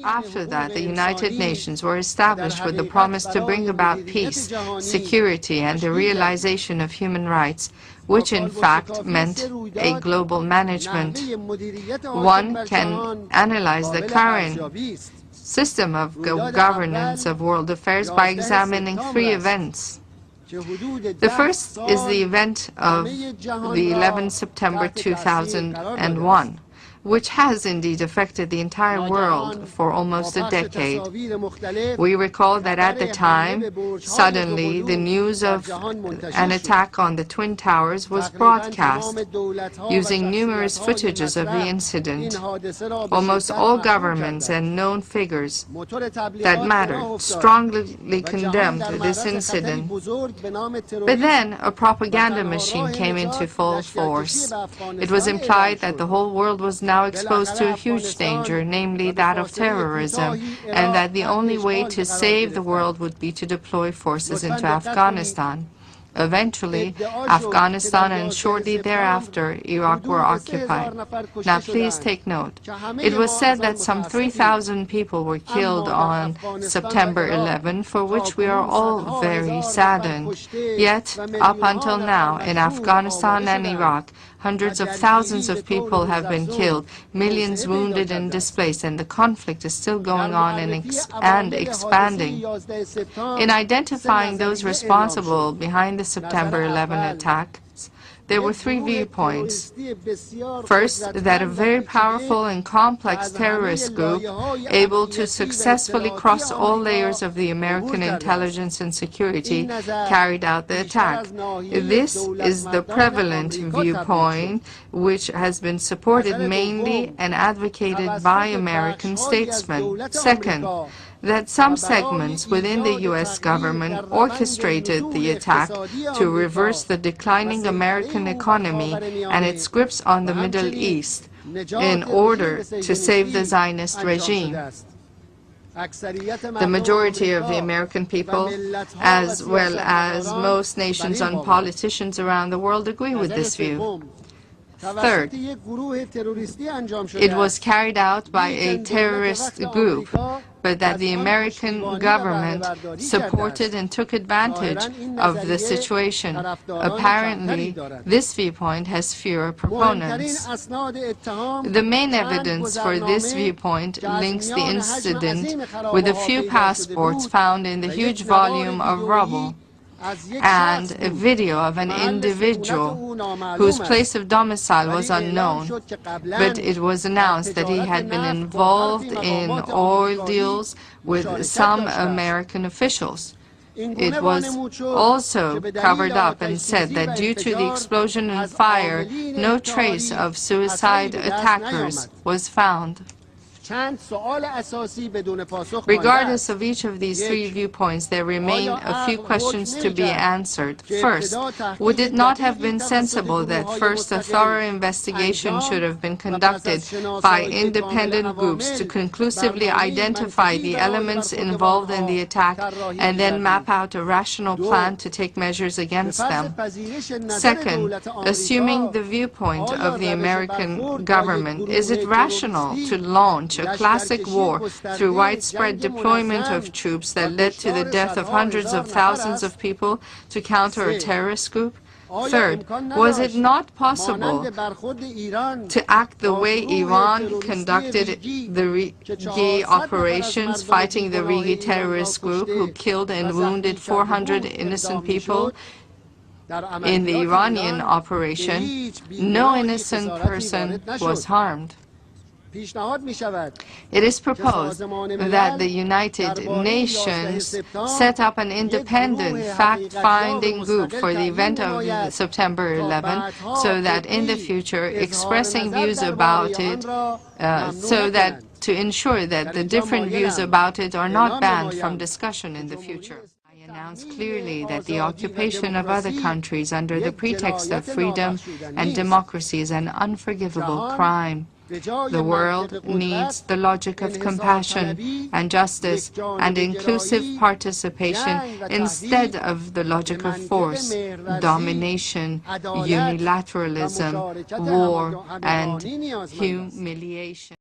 After that, the United Nations were established with the promise to bring about peace, security, and the realization of human rights, which in fact meant a global management. One can analyze the current system of governance of world affairs by examining three events. The first is the event of the 11th September 2001, which has indeed affected the entire world for almost a decade. We recall that at the time, suddenly the news of an attack on the Twin Towers was broadcast, using numerous footages of the incident. Almost all governments and known figures that mattered strongly condemned this incident. But then a propaganda machine came into full force. It was implied that the whole world was now exposed to a huge danger, namely that of terrorism, and that the only way to save the world would be to deploy forces into Afghanistan. Eventually, Afghanistan and shortly thereafter, Iraq were occupied. Now please take note. It was said that some 3,000 people were killed on September 11, for which we are all very saddened. Yet, up until now, in Afghanistan and Iraq, hundreds of thousands of people have been killed, millions wounded and displaced, and the conflict is still going on and expanding. In identifying those responsible behind the September 11 attacks, there were three viewpoints. First, that a very powerful and complex terrorist group able to successfully cross all layers of the American intelligence and security carried out the attack. This is the prevalent viewpoint, which has been supported mainly and advocated by American statesmen. Second, that some segments within the U.S. government orchestrated the attack to reverse the declining American economy and its grips on the Middle East in order to save the Zionist regime. The majority of the American people, as well as most nations and politicians around the world, agree with this view. Third, it was carried out by a terrorist group, but that the American government supported and took advantage of the situation. Apparently, this viewpoint has fewer proponents. The main evidence for this viewpoint links the incident with a few passports found in the huge volume of rubble and a video of an individual whose place of domicile was unknown, but it was announced that he had been involved in oil deals with some American officials. It was also covered up and said that due to the explosion and fire, no trace of suicide attackers was found. Regardless of each of these three viewpoints, there remain a few questions to be answered. First, would it not have been sensible that first a thorough investigation should have been conducted by independent groups to conclusively identify the elements involved in the attack and then map out a rational plan to take measures against them? Second, assuming the viewpoint of the American government, is it rational to launch a classic war through widespread deployment of troops that led to the death of hundreds of thousands of people to counter a terrorist group? Third, was it not possible to act the way Iran conducted the Rigi operations, fighting the Rigi terrorist group who killed and wounded 400 innocent people? In the Iranian operation, no innocent person was harmed. It is proposed that the United Nations set up an independent fact-finding group for the event of September 11, so that in the future, expressing views about it, to ensure that the different views about it are not banned from discussion in the future. I announced clearly that the occupation of other countries under the pretext of freedom and democracy is an unforgivable crime. The world needs the logic of compassion and justice and inclusive participation instead of the logic of force, domination, unilateralism, war, and humiliation.